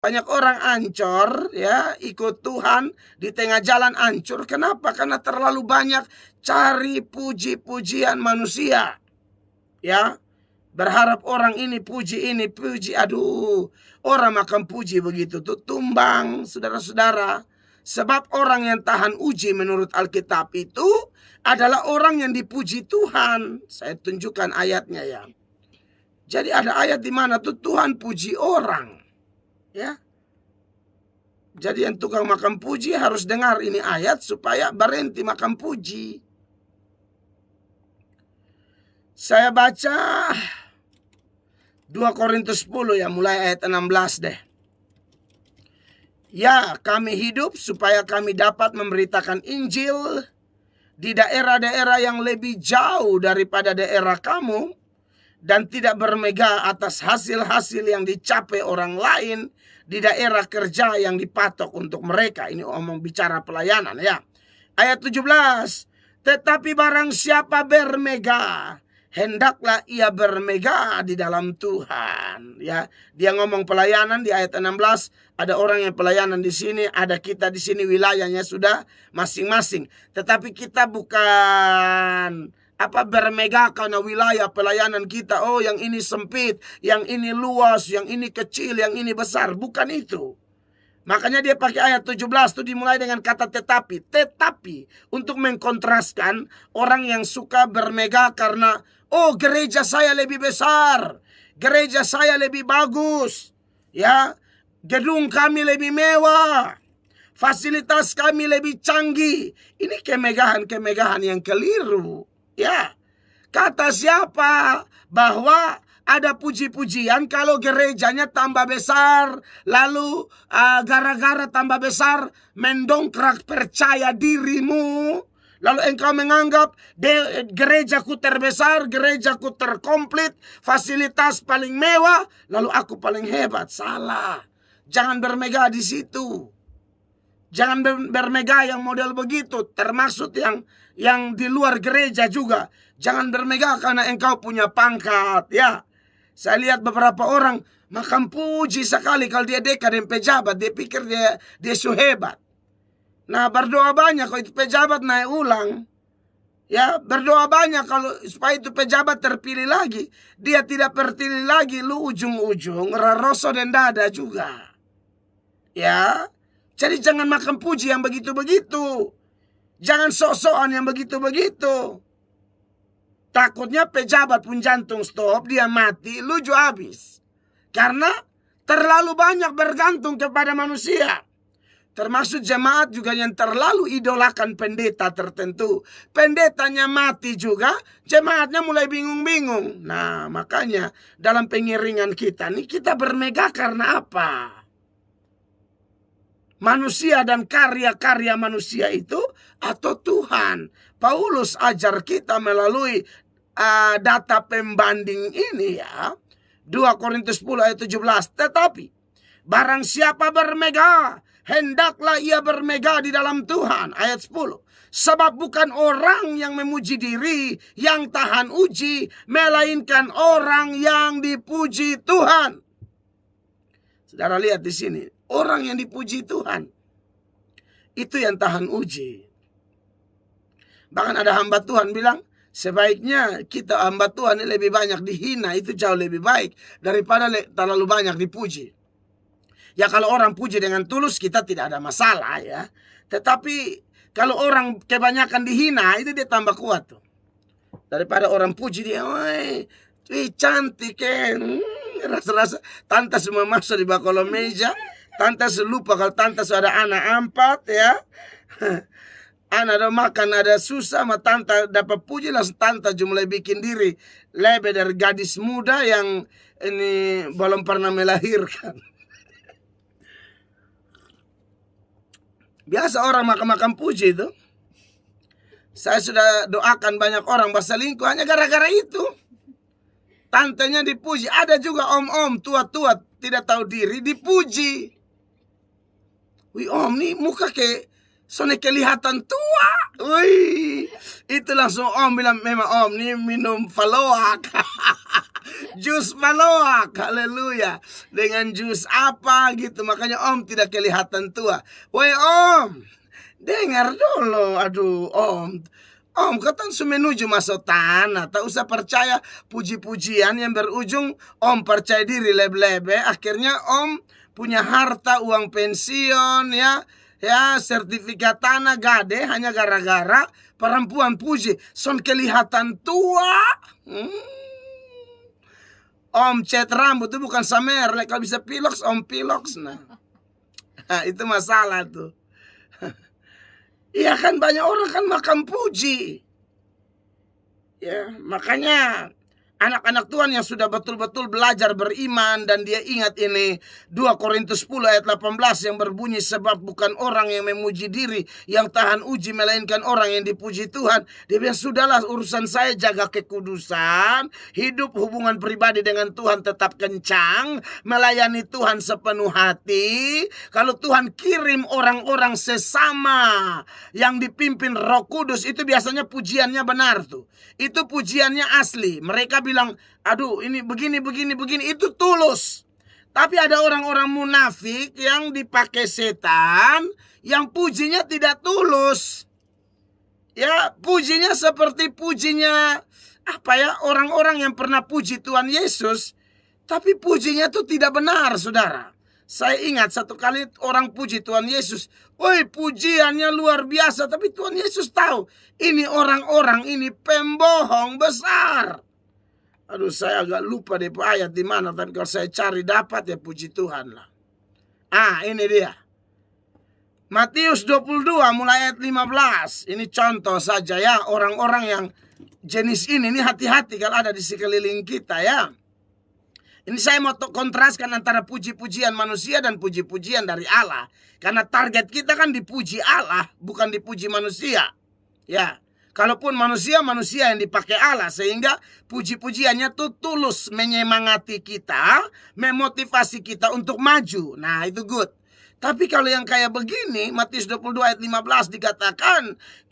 Banyak orang ancur ya, ikut Tuhan di tengah jalan ancur. Kenapa? Karena terlalu banyak cari puji-pujian manusia. Ya, berharap orang ini puji, aduh, orang makan puji begitu tuh tumbang, saudara-saudara. Sebab orang yang tahan uji menurut Alkitab itu adalah orang yang dipuji Tuhan. Saya tunjukkan ayatnya ya. Jadi ada ayat di mana tuh Tuhan puji orang. Ya. Jadi yang tukang makan puji harus dengar ini ayat supaya berhenti makan puji. Saya baca 2 Korintus 10 ya, mulai ayat 16 deh. Ya, kami hidup supaya kami dapat memberitakan Injil di daerah-daerah yang lebih jauh daripada daerah kamu, dan tidak bermegah atas hasil-hasil yang dicapai orang lain di daerah kerja yang dipatok untuk mereka. Ini omong bicara pelayanan ya. Ayat 17. Tetapi barang siapa bermegah, hendaklah ia bermegah di dalam Tuhan. Ya, dia ngomong pelayanan di ayat 16. Ada orang yang pelayanan di sini, ada kita di sini, wilayahnya sudah masing-masing. Tetapi kita bukan bermegah karena wilayah pelayanan kita. Oh, yang ini sempit, yang ini luas, yang ini kecil, yang ini besar. Bukan itu. Makanya dia pakai ayat 17 itu dimulai dengan kata tetapi. Tetapi untuk mengkontraskan orang yang suka bermegah karena oh, gereja saya lebih besar, gereja saya lebih bagus, ya, gedung kami lebih mewah, fasilitas kami lebih canggih. Ini kemegahan-kemegahan yang keliru. Ya, kata siapa bahwa ada puji-pujian kalau gerejanya tambah besar, lalu gara-gara tambah besar mendongkrak percaya dirimu, lalu engkau menganggap gerejaku terbesar, gerejaku terkomplit, fasilitas paling mewah, lalu aku paling hebat. Salah. Jangan bermegah di situ. Jangan bermegah yang model begitu, termasuk yang di luar gereja juga. Jangan bermegah karena engkau punya pangkat, ya. Saya lihat beberapa orang makan puji sekali kalau dia dekat dengan pejabat, dia pikir dia so hebat. Nah, berdoa banyak kalau itu pejabat naik ulang. Ya, berdoa banyak kalau supaya itu pejabat terpilih lagi. Dia tidak terpilih lagi, lu ujung-ujung raroso dan dada juga. Ya. Jadi jangan makan puji yang begitu-begitu. Jangan sok-sokan yang begitu-begitu. Takutnya pejabat pun jantung stop, dia mati, lu juga habis. Karena terlalu banyak bergantung kepada manusia. Termasuk jemaat juga yang terlalu idolakan pendeta tertentu. Pendetanya mati juga, jemaatnya mulai bingung-bingung. Nah, makanya dalam pengiringan kita nih, kita bermegah karena apa? Manusia dan karya-karya manusia itu atau Tuhan? Paulus ajar kita melalui data pembanding ini ya. 2 Korintus 10 ayat 17. Tetapi barang siapa bermegah, hendaklah ia bermegah di dalam Tuhan. Ayat 10. Sebab bukan orang yang memuji diri yang tahan uji, melainkan orang yang dipuji Tuhan. Saudara lihat di sini. Orang yang dipuji Tuhan itu yang tahan uji. Bahkan ada hamba Tuhan bilang, sebaiknya kita hamba Tuhan ini lebih banyak dihina, itu jauh lebih baik daripada terlalu banyak dipuji. Ya, kalau orang puji dengan tulus kita tidak ada masalah ya. Tetapi kalau orang kebanyakan dihina, itu dia tambah kuat tuh. Daripada orang puji dia, woi, cantik kan. Rasa-rasa tante semua masuk di bawah kolong meja. Tante lupa kalau tante ada anak 4 ya. Anak ada makan, ada susah, sama tante dapat puji, langsung tante mulai bikin diri lebih dari gadis muda yang ini belum pernah melahirkan. Biasa orang makan-makan puji itu. Saya sudah doakan banyak orang berselingkuh hanya gara-gara itu. Tantenya dipuji. Ada juga om-om tua-tua tidak tahu diri dipuji. Wih, om nih muka kayak soalnya kelihatan tua. Wih, itu langsung om bilang, memang om nih minum faloak. Jus maloak, haleluya. Dengan jus apa gitu, makanya Om tidak kelihatan tua. Woi Om, dengar dulu, aduh Om kata menuju masuk tanah. Tak usah percaya puji-pujian yang berujung Om percaya diri lebe-lebe. Akhirnya Om punya harta, uang pensiun, ya sertifikat tanah gade hanya gara-gara perempuan puji. Son kelihatan tua. Om cat rambut itu bukan samer. Kalau bisa piloks, Om piloks. Nah itu masalah tuh. Iya kan, banyak orang kan makan puji. Ya, makanya anak-anak Tuhan yang sudah betul-betul belajar beriman dan dia ingat ini 2 Korintus 10 ayat 18 yang berbunyi, sebab bukan orang yang memuji diri yang tahan uji, melainkan orang yang dipuji Tuhan. Dia bilang, sudahlah urusan saya jaga kekudusan, hidup hubungan pribadi dengan Tuhan tetap kencang, melayani Tuhan sepenuh hati. Kalau Tuhan kirim orang-orang sesama yang dipimpin Roh Kudus, itu biasanya pujiannya benar tuh. Itu pujiannya asli. Mereka bilang, aduh ini begini, itu tulus. Tapi ada orang-orang munafik yang dipakai setan, yang pujinya tidak tulus. Ya, pujinya seperti pujinya orang-orang yang pernah puji Tuhan Yesus, tapi pujinya itu tidak benar, saudara. Saya ingat satu kali orang puji Tuhan Yesus. Woi, pujiannya luar biasa. Tapi Tuhan Yesus tahu, ini orang-orang ini pembohong besar. Aduh, saya agak lupa deh ayat di mana. Tapi kalau saya cari dapat, ya puji Tuhan lah. Ini dia. Matius 22 mulai ayat 15. Ini contoh saja ya. Orang-orang yang jenis ini hati-hati kalau ada di sekeliling kita ya. Ini saya mau kontraskan antara puji-pujian manusia dan puji-pujian dari Allah. Karena target kita kan dipuji Allah, bukan dipuji manusia. Ya, kalaupun manusia yang dipakai Allah. Sehingga puji-pujiannya tuh tulus menyemangati kita, memotivasi kita untuk maju. Nah, itu good. Tapi kalau yang kayak begini, Matius 22 ayat 15 dikatakan,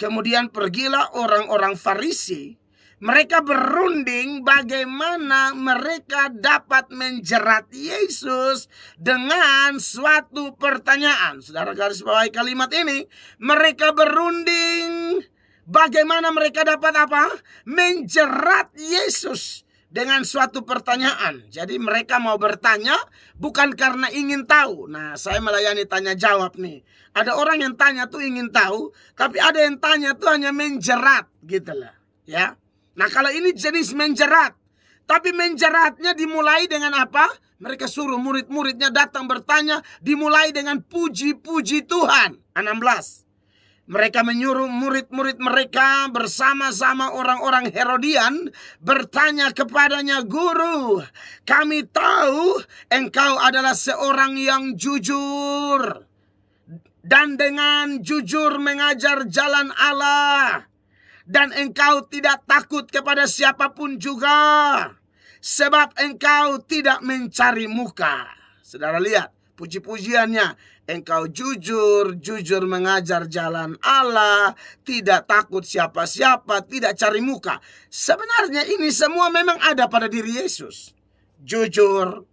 kemudian pergilah orang-orang Farisi. Mereka berunding bagaimana mereka dapat menjerat Yesus dengan suatu pertanyaan. Saudara garis bawahi kalimat ini. Mereka berunding bagaimana mereka dapat menjerat Yesus dengan suatu pertanyaan. Jadi mereka mau bertanya bukan karena ingin tahu. Nah, saya melayani tanya jawab nih. Ada orang yang tanya tuh ingin tahu, tapi ada yang tanya tuh hanya menjerat gitu lah, ya. Nah, kalau ini jenis menjerat. Tapi menjeratnya dimulai dengan apa? Mereka suruh murid-muridnya datang bertanya. Dimulai dengan puji-puji Tuhan. 16. Mereka menyuruh murid-murid mereka bersama-sama orang-orang Herodian bertanya kepadanya, Guru, kami tahu engkau adalah seorang yang jujur dan dengan jujur mengajar jalan Allah. Dan engkau tidak takut kepada siapapun juga, sebab engkau tidak mencari muka. Saudara lihat puji-pujiannya. Engkau jujur mengajar jalan Allah, tidak takut siapa-siapa, tidak cari muka. Sebenarnya ini semua memang ada pada diri Yesus. Jujur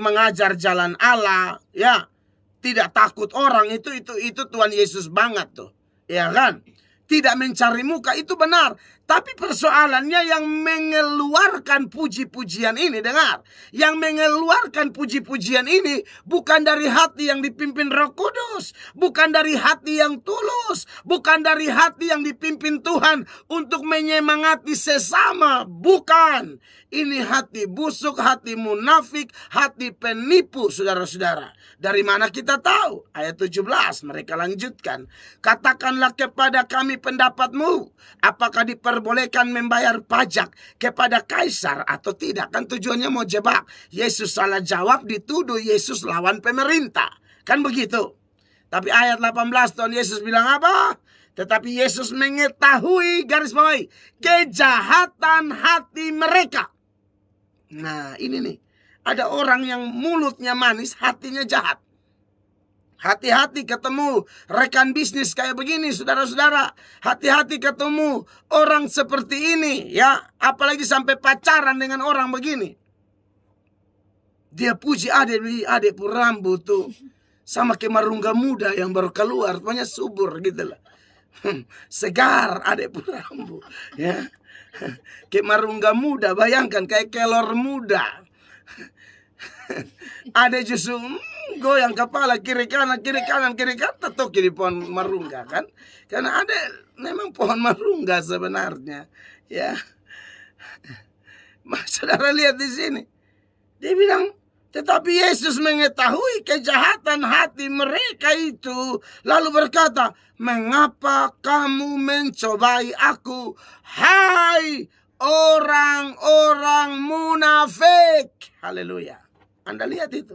mengajar jalan Allah, ya. Tidak takut orang, itu Tuhan Yesus banget tuh. Ya kan? Tidak mencari muka, itu benar. Tapi persoalannya yang mengeluarkan puji-pujian ini, dengar. Yang mengeluarkan puji-pujian ini bukan dari hati yang dipimpin Roh Kudus. Bukan dari hati yang tulus. Bukan dari hati yang dipimpin Tuhan untuk menyemangati sesama. Bukan. Ini hati busuk, hati munafik, hati penipu, saudara-saudara. Dari mana kita tahu? Ayat 17 mereka lanjutkan. Katakanlah kepada kami pendapatmu. Apakah diperbolehkan membayar pajak kepada kaisar atau tidak? Kan tujuannya mau jebak. Yesus salah jawab, dituduh Yesus lawan pemerintah. Kan begitu. Tapi ayat 18 Tuhan Yesus bilang apa? Tetapi Yesus mengetahui, garis bawahi, kejahatan hati mereka. Nah, ini nih. Ada orang yang mulutnya manis, hatinya jahat. Hati-hati ketemu rekan bisnis kayak begini, saudara-saudara. Hati-hati ketemu orang seperti ini, ya. Apalagi sampai pacaran dengan orang begini. Dia puji adik rambut tuh sama kayak marungga muda yang baru keluar, pokoknya subur gitu lah. Segar adik rambut, ya. Kayak marungga muda, bayangkan kayak kelor muda. Ada justru goyang kepala kiri kanan tetok di pohon marungga kan, karena ada memang pohon marungga sebenarnya, ya. Saudara lihat di sini, dia bilang, tetapi Yesus mengetahui kejahatan hati mereka itu, lalu berkata, mengapa kamu mencobai aku, hai orang-orang munafik. Haleluya. Anda lihat itu.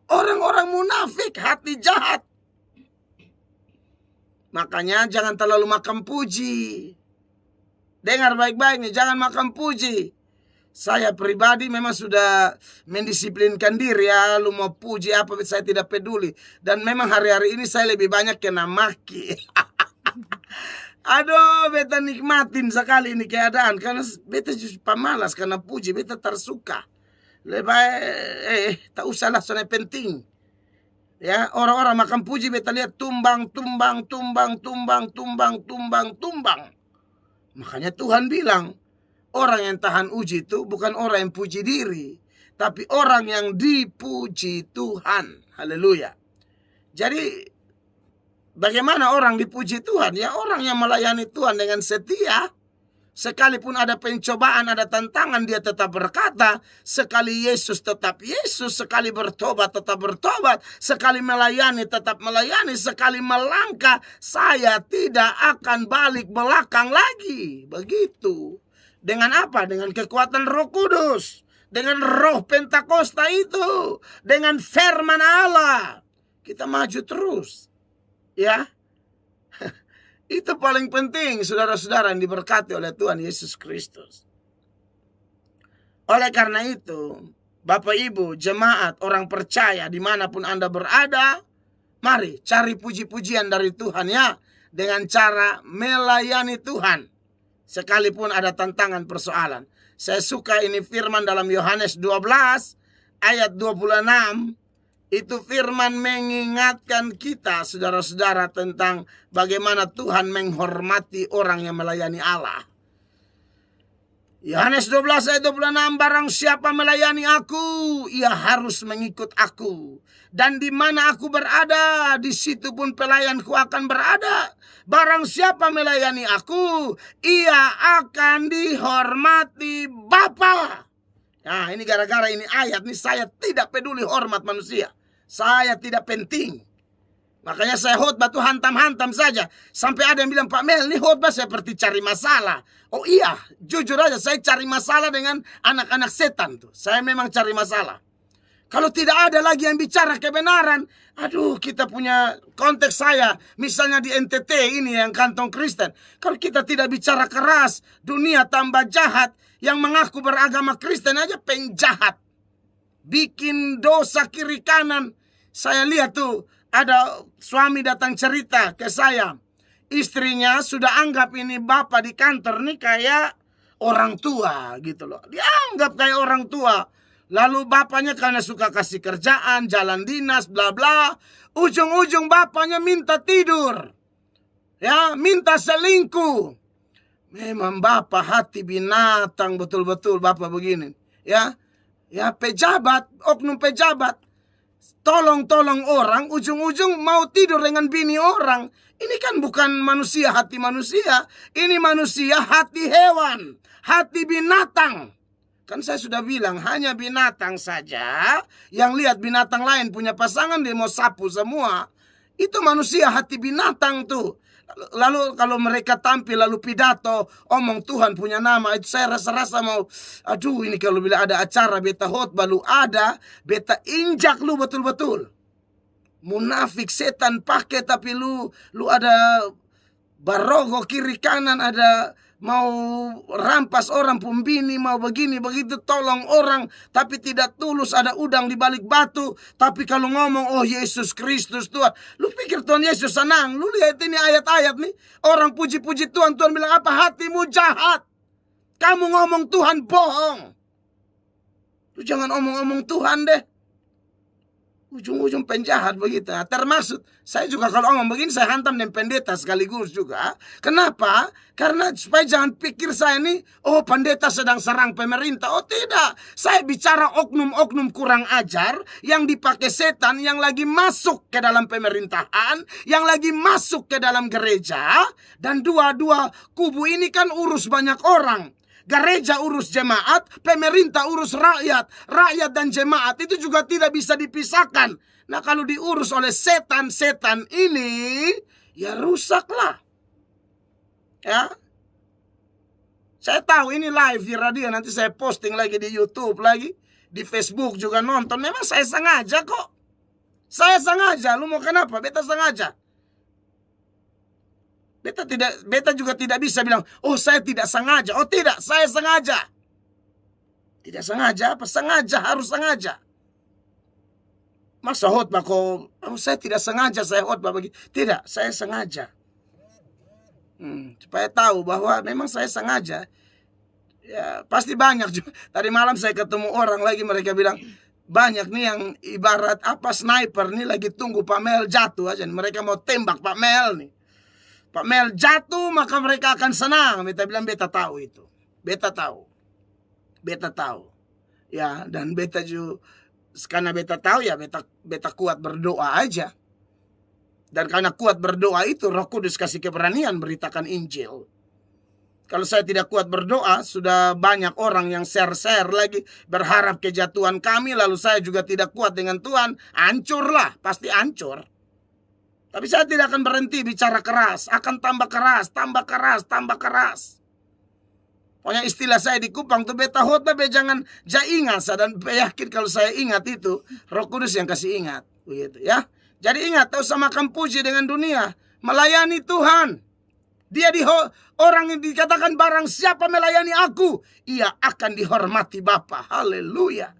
Orang-orang munafik, hati jahat. Makanya jangan terlalu makan puji. Dengar baik-baik nih, jangan makan puji. Saya pribadi memang sudah mendisiplinkan diri, ya. Lu mau puji apa, saya tidak peduli. Dan memang hari-hari ini saya lebih banyak kena maki. Aduh, beta nikmatin sekali ini keadaan. Karena beta justru pemalas karena puji, beta tersuka. Lebih tak usahlah, soalnya penting. Ya, orang-orang makan puji beta lihat tumbang. Makanya Tuhan bilang, orang yang tahan uji itu bukan orang yang puji diri, tapi orang yang dipuji Tuhan. Haleluya. Jadi bagaimana orang dipuji Tuhan? Ya, orang yang melayani Tuhan dengan setia. Sekalipun ada pencobaan, ada tantangan, dia tetap berkata, sekali Yesus tetap Yesus, sekali bertobat tetap bertobat, sekali melayani tetap melayani, sekali melangkah, saya tidak akan balik belakang lagi. Begitu. Dengan apa? Dengan kekuatan Roh Kudus, dengan roh Pentakosta itu, dengan firman Allah. Kita maju terus. Ya. Itu paling penting, saudara-saudara yang diberkati oleh Tuhan Yesus Kristus. Oleh karena itu, Bapak Ibu, jemaat, orang percaya dimanapun Anda berada, mari cari puji-pujian dari Tuhan, ya. Dengan cara melayani Tuhan. Sekalipun ada tantangan persoalan. Saya suka ini firman dalam Yohanes 12 ayat 26. Itu firman mengingatkan kita, saudara-saudara, tentang bagaimana Tuhan menghormati orang yang melayani Allah. Yohanes 12 ayat 26, barang siapa melayani aku, ia harus mengikut aku. Dan di mana aku berada, di situ pun pelayanku akan berada. Barang siapa melayani aku, ia akan dihormati Bapa. Nah, ini gara-gara ini ayat, ini saya tidak peduli hormat manusia. Saya tidak penting. Makanya saya khotbah tuh hantam-hantam saja. Sampai ada yang bilang, Pak Mel, ini khotbah seperti cari masalah. Oh iya, jujur aja, saya cari masalah dengan anak-anak setan tuh. Saya memang cari masalah. Kalau tidak ada lagi yang bicara kebenaran, aduh, kita punya konteks saya. Misalnya di NTT ini yang kantong Kristen. Kalau kita tidak bicara keras, dunia tambah jahat. Yang mengaku beragama Kristen aja penjahat. Bikin dosa kiri kanan. Saya lihat tuh, ada suami datang cerita ke saya. Istrinya sudah anggap ini bapak di kantor nih kayak orang tua gitu loh. Dianggap kayak orang tua. Lalu bapaknya karena suka kasih kerjaan, jalan dinas, bla bla. Ujung-ujung bapaknya minta tidur. Ya, minta selingkuh. Memang bapak hati binatang betul-betul bapak begini. Ya, pejabat, oknum pejabat. Tolong-tolong orang, ujung-ujung mau tidur dengan bini orang. Ini kan bukan manusia, hati manusia. Ini manusia, hati hewan. Hati binatang. Kan saya sudah bilang, hanya binatang saja. Yang lihat binatang lain punya pasangan, dia mau sapu semua. Itu manusia, hati binatang tuh. Lalu kalau mereka tampil, lalu pidato, omong Tuhan punya nama, itu saya rasa-rasa mau, aduh, ini kalau bila ada acara beta khotbah lu ada, beta injak lu betul-betul. Munafik, setan pakai, tapi lu ada barogo kiri kanan, ada mau rampas orang pembini, mau begini begitu, tolong orang tapi tidak tulus, ada udang di balik batu. Tapi kalau ngomong oh Yesus Kristus Tuhan, lu pikir Tuhan Yesus senang? Lu lihat ini ayat-ayat nih, orang puji-puji Tuhan, Tuhan bilang apa? Hatimu jahat, kamu ngomong Tuhan bohong. Lu jangan omong-omong Tuhan deh, ujung-ujung penjahat begitu. Nah, termasuk saya juga kalau ngomong begini saya hantam dengan pendeta sekaligus juga. Kenapa? Karena supaya jangan pikir saya ini oh pendeta sedang serang pemerintah. Oh tidak, saya bicara oknum-oknum kurang ajar yang dipakai setan, yang lagi masuk ke dalam pemerintahan, yang lagi masuk ke dalam gereja. Dan dua-dua kubu ini kan urus banyak orang. Gereja urus jemaat, pemerintah urus rakyat. Rakyat dan jemaat itu juga tidak bisa dipisahkan. Nah kalau diurus oleh setan-setan ini, ya rusaklah. Ya, saya tahu ini live di radio, nanti saya posting lagi di YouTube lagi, di Facebook juga nonton. Memang saya sengaja kok. Saya sengaja, lu mau kenapa? Beta sengaja. Beta juga tidak bisa bilang, oh saya tidak sengaja. Oh tidak, saya sengaja. Tidak sengaja apa? Sengaja, harus sengaja. Masa khotbah kok, oh saya tidak sengaja saya khotbah begitu. Tidak, saya sengaja. Supaya tahu bahwa memang saya sengaja. Ya, pasti banyak juga. Tadi malam saya ketemu orang lagi, mereka bilang, banyak nih yang ibarat apa sniper nih lagi tunggu Pak Mel jatuh aja. Mereka mau tembak Pak Mel nih. Pak Mel jatuh maka mereka akan senang. Beta bilang beta tahu itu. Beta tahu. Beta tahu. Ya, dan beta juga karena beta tahu ya beta kuat berdoa aja. Dan karena kuat berdoa itu Roh Kudus kasih keberanian beritakan Injil. Kalau saya tidak kuat berdoa, sudah banyak orang yang share-share lagi berharap kejatuhan kami, lalu saya juga tidak kuat dengan Tuhan, hancurlah, pasti hancur. Tapi saya tidak akan berhenti bicara keras. Akan tambah keras, tambah keras, tambah keras. Pokoknya istilah saya di Kupang tuh beta khotbah jangan ingat. Dan yakin kalau saya ingat itu Roh Kudus yang kasih ingat. Begitu ya. Jadi ingat, tak usah makan puji dengan dunia. Melayani Tuhan. Dia orang yang dikatakan barang siapa melayani aku, ia akan dihormati Bapa. Haleluya.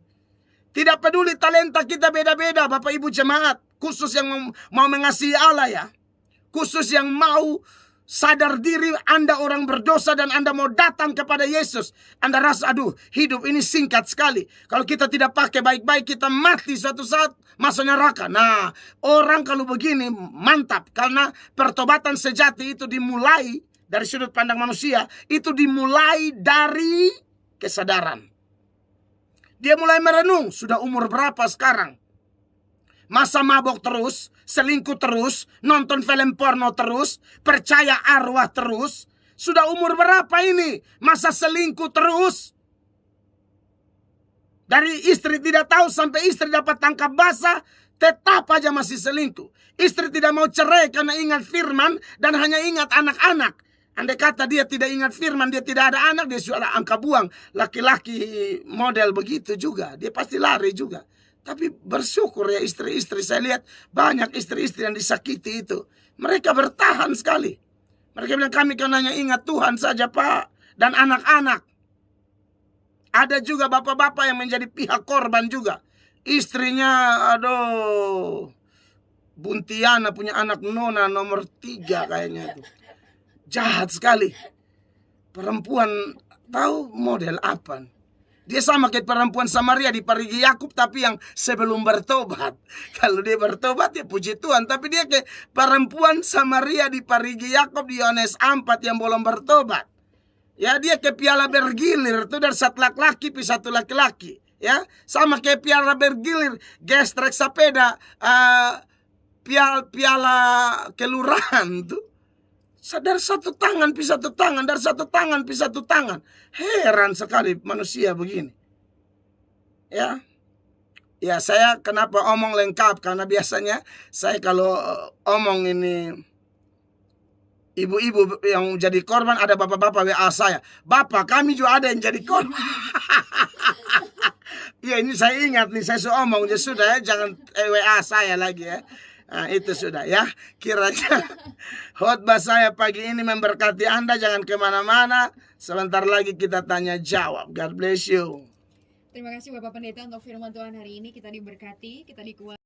Tidak peduli talenta kita beda-beda Bapak Ibu jemaat. Khusus yang mau mengasihi Allah ya. Khusus yang mau sadar diri Anda orang berdosa dan Anda mau datang kepada Yesus. Anda rasa aduh hidup ini singkat sekali. Kalau kita tidak pakai baik-baik kita mati suatu saat masuk neraka. Nah orang kalau begini mantap. Karena pertobatan sejati itu dimulai dari sudut pandang manusia. Itu dimulai dari kesadaran. Dia mulai merenung sudah umur berapa sekarang. Masa mabok terus, selingkuh terus, nonton film porno terus, percaya arwah terus. Sudah umur berapa ini? Masa selingkuh terus. Dari istri tidak tahu sampai istri dapat tangkap basah, tetap aja masih selingkuh. Istri tidak mau cerai karena ingat firman dan hanya ingat anak-anak. Andai kata dia tidak ingat firman, dia tidak ada anak, dia sudah angka buang. Laki-laki model begitu juga, dia pasti lari juga. Tapi bersyukur ya istri-istri, saya lihat banyak istri-istri yang disakiti itu. Mereka bertahan sekali. Mereka bilang kami kan hanya ingat Tuhan saja Pak. Dan anak-anak. Ada juga bapak-bapak yang menjadi pihak korban juga. Istrinya aduh. Buntiana punya anak Nona nomor 3 kayaknya itu. Jahat sekali. Perempuan tahu model apa? Dia sama kayak perempuan Samaria di Parigi Yakub, tapi yang sebelum bertobat. Kalau dia bertobat ya puji Tuhan. Tapi dia kayak perempuan Samaria di Parigi Yakub di Yohanes 4 yang belum bertobat. Ya dia kayak piala bergilir tuh dari satu laki-laki pi satu laki-laki. Ya sama kayak piala bergilir gestrek sepeda piala kelurahan tuh. Dari satu tangan pi satu tangan, dari satu tangan pi satu tangan. Heran sekali manusia begini. Ya. Ya saya kenapa omong lengkap, karena biasanya saya kalau omong ini ibu-ibu yang jadi korban, ada bapak-bapak WA saya. Bapak kami juga ada yang jadi korban. Ya ini saya ingat nih, saya omong ya sudah ya, jangan WA saya lagi ya. Nah, itu sudah ya. Kiranya khotbah saya pagi ini memberkati Anda. Jangan kemana-mana. Sebentar lagi kita tanya jawab. God bless you. Terima kasih Bapak Pendeta untuk firman Tuhan hari ini. Kita diberkati, kita dikuatkan.